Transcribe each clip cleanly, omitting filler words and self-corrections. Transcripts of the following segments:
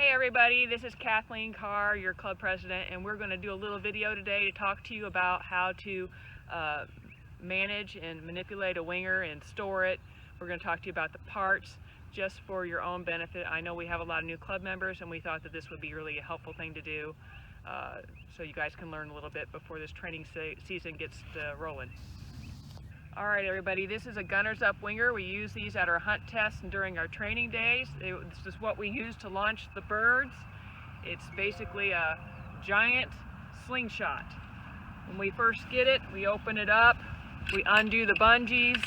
Hey everybody, this is Kathleen Carr, your club president, and we're going to do a little video today to talk to you about how to manage and manipulate a winger and store it. We're going to talk to you about the parts just for your own benefit. I know we have a lot of new club members and we thought that this would be really a helpful thing to do so you guys can learn a little bit before this training season gets rolling. Alright everybody, this is a Gunners Up winger. We use these at our hunt tests and during our training days. This is what we use to launch the birds. It's basically a giant slingshot. When we first get it, we open it up, we undo the bungees,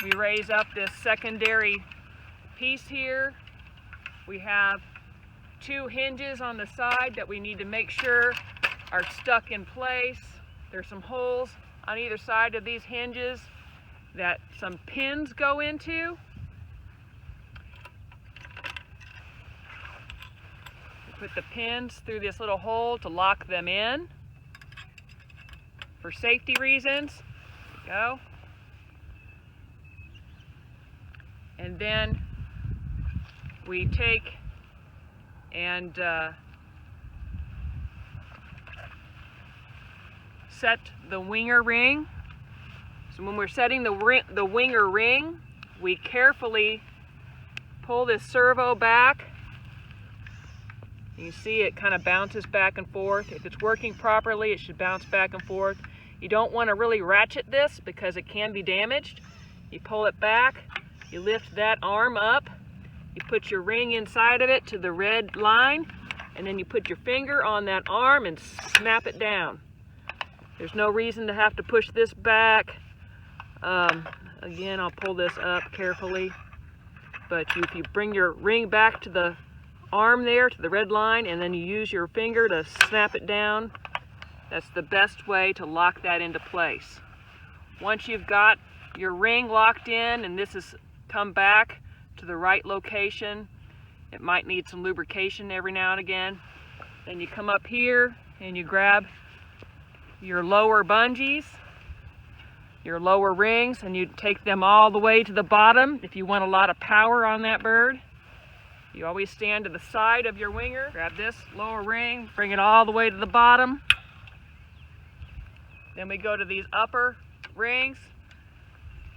we raise up this secondary piece here. We have two hinges on the side that we need to make sure are stuck in place. There's some holes on either side of these hinges that some pins go into. We put the pins through this little hole to lock them in for safety reasons. There we go. And then we take and set the winger ring. So when we're setting the winger ring, we carefully pull this servo back. You see it kind of bounces back and forth. If it's working properly, it should bounce back and forth. You don't want to really ratchet this because it can be damaged. You pull it back, you lift that arm up, you put your ring inside of it to the red line, and then you put your finger on that arm and snap it down. There's no reason to have to push this back. Again, I'll pull this up carefully. But if you bring your ring back to the arm there, to the red line, and then you use your finger to snap it down, that's the best way to lock that into place. Once you've got your ring locked in and this has come back to the right location, it might need some lubrication every now and again. Then you come up here and you grab your lower bungees, your lower rings, and you take them all the way to the bottom. If you want a lot of power on that bird, you always stand to the side of your winger, grab this lower ring, bring it all the way to the bottom. Then we go to these upper rings,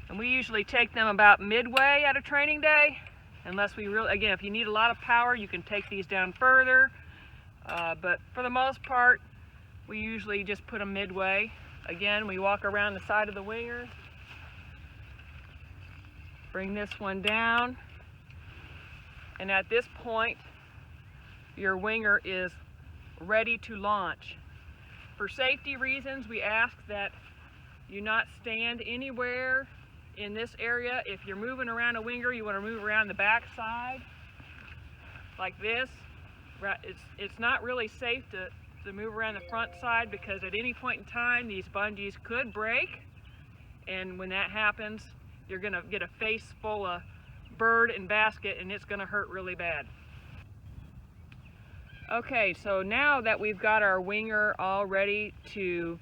and we usually take them about midway at a training day, unless we really, again, if you need a lot of power, you can take these down further, but for the most part, we usually just put them midway. Again, we walk around the side of the winger, bring this one down, and at this point, your winger is ready to launch. For safety reasons, we ask that you not stand anywhere in this area. If you're moving around a winger, you want to move around the back side, like this. It's not really safe to move around the front side because at any point in time these bungees could break, and when that happens you're going to get a face full of bird and basket and it's going to hurt really bad. Okay, so now that we've got our winger all ready to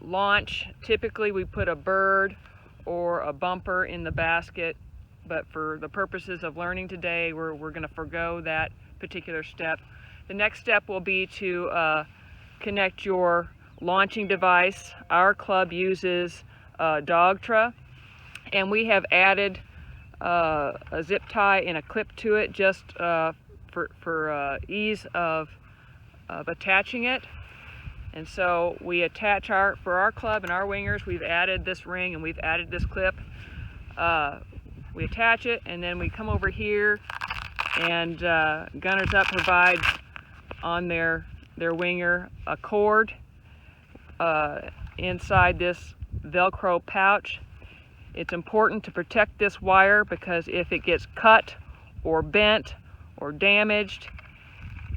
launch, typically we put a bird or a bumper in the basket, but for the purposes of learning today we're going to forego that particular step. The next step will be to connect your launching device. Our club uses Dogtra, and we have added a zip tie and a clip to it just for ease of attaching it. And so we attach for our club and our wingers, we've added this ring and we've added this clip. We attach it and then we come over here, and Gunners Up provides on their winger a cord inside this Velcro pouch. It's important to protect this wire because if it gets cut or bent or damaged,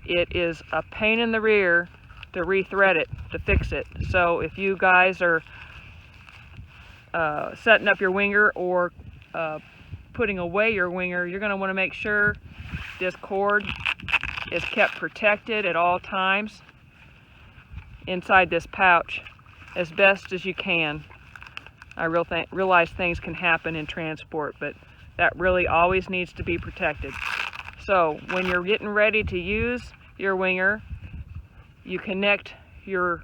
it is a pain in the rear to rethread it, to fix it. So if you guys are setting up your winger or putting away your winger, you're going to want to make sure this cord is kept protected at all times inside this pouch as best as you can. I realize things can happen in transport, but that really always needs to be protected. So when you're getting ready to use your winger, you connect your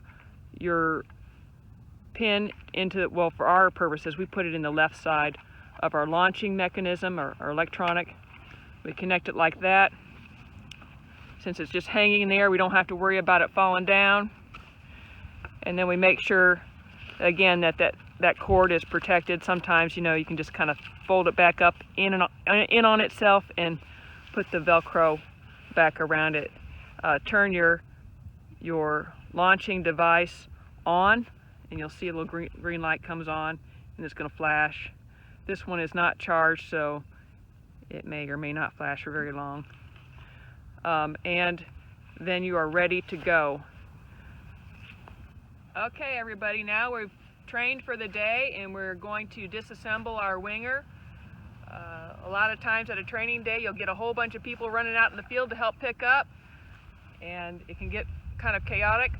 pin into, well, for our purposes, we put it in the left side of our launching mechanism, or electronic. We connect it like that. Since it's just hanging there, we don't have to worry about it falling down. And then we make sure, again, that cord is protected. Sometimes, you know, you can just kind of fold it back up in on itself and put the Velcro back around it. Turn your launching device on, and you'll see a little green light comes on, and it's going to flash. This one is not charged, so it may or may not flash for very long. And then you are ready to go. Okay, everybody, now we've trained for the day, and we're going to disassemble our winger. A lot of times at a training day, you'll get a whole bunch of people running out in the field to help pick up, and it can get kind of chaotic.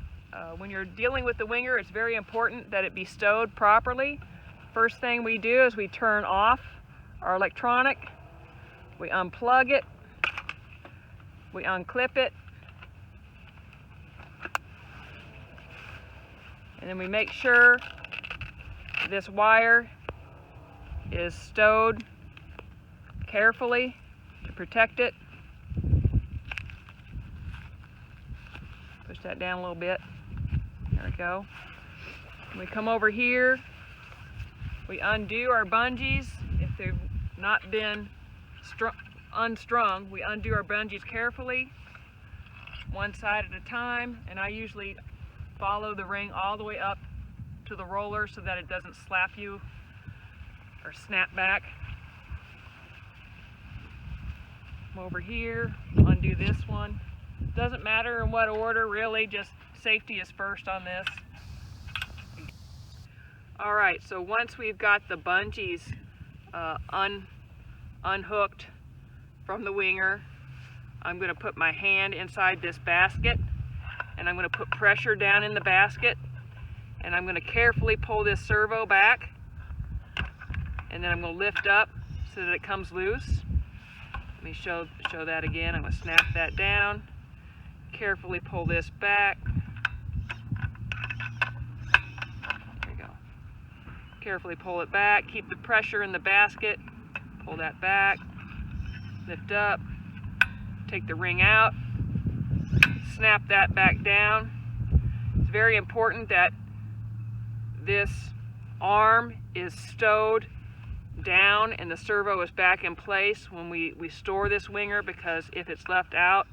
When you're dealing with the winger, it's very important that it be stowed properly. First thing we do is we turn off our electronic, we unplug it, we unclip it, and then we make sure this wire is stowed carefully to protect it. Push that down a little bit. There we go. We come over here, we undo our bungees. If they've not been unstrung, we undo our bungees carefully, one side at a time, and I usually follow the ring all the way up to the roller so that it doesn't slap you or snap back. Come over here, undo this one. Doesn't matter in what order, really, just safety is first on this. Alright, so once we've got the bungees unhooked from the winger, I'm going to put my hand inside this basket, and I'm going to put pressure down in the basket, and I'm going to carefully pull this servo back, and then I'm going to lift up so that it comes loose. Let me show that again. I'm going to snap that down, carefully pull this back. There we go. Carefully pull it back, keep the pressure in the basket, pull that back, lift up, take the ring out, snap that back down. It's very important that this arm is stowed down and the servo is back in place when we store this winger, because if it's left out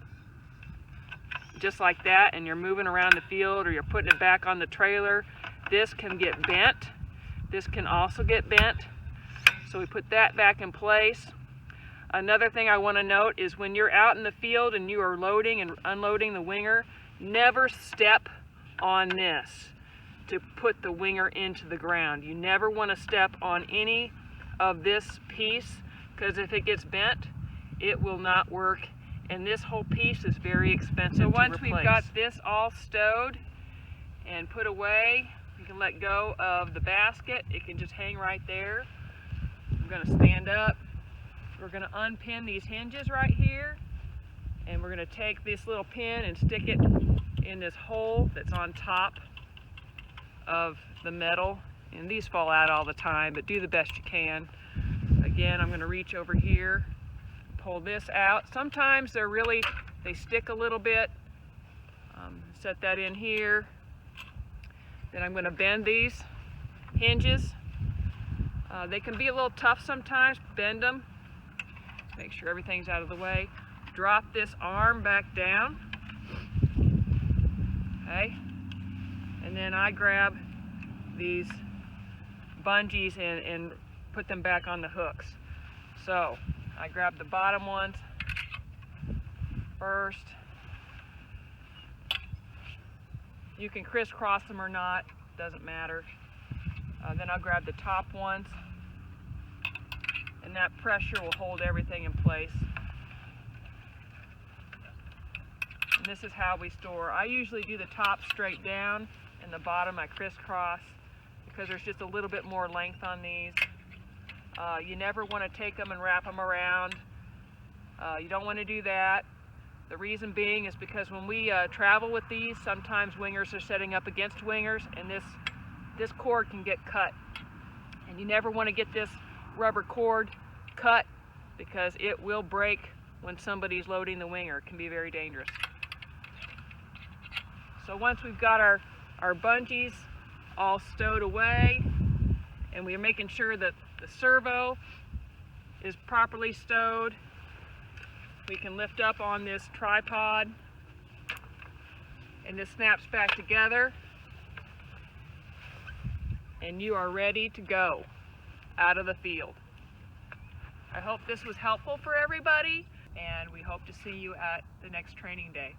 just like that and you're moving around the field or you're putting it back on the trailer, this can get bent. This can also get bent. So we put that back in place. Another thing I want to note is when you're out in the field and you are loading and unloading the winger, never step on this to put the winger into the ground. You never want to step on any of this piece, because if it gets bent, it will not work, and this whole piece is very expensive to replace. So once we've got this all stowed and put away, you can let go of the basket. It can just hang right there. I'm going to stand up. We're going to unpin these hinges right here, and we're going to take this little pin and stick it in this hole that's on top of the metal. And these fall out all the time, but do the best you can. Again, I'm going to reach over here, pull this out. Sometimes they stick a little bit. Set that in here. Then I'm going to bend these hinges. They can be a little tough sometimes. Bend them. Make sure everything's out of the way. Drop this arm back down. Okay. And then I grab these bungees and put them back on the hooks. So I grab the bottom ones first. You can crisscross them or not, doesn't matter. Then I'll grab the top ones, and that pressure will hold everything in place. And this is how we store. I usually do the top straight down and the bottom I crisscross, because there's just a little bit more length on these. You never want to take them and wrap them around. You don't want to do that. The reason being is because when we travel with these, sometimes wingers are setting up against wingers, and this cord can get cut. And you never want to get this rubber cord cut because it will break when somebody's loading the winger. It can be very dangerous. So once we've got our bungees all stowed away, and we're making sure that the servo is properly stowed, we can lift up on this tripod, and this snaps back together, and you are ready to go out of the field. I hope this was helpful for everybody, and we hope to see you at the next training day.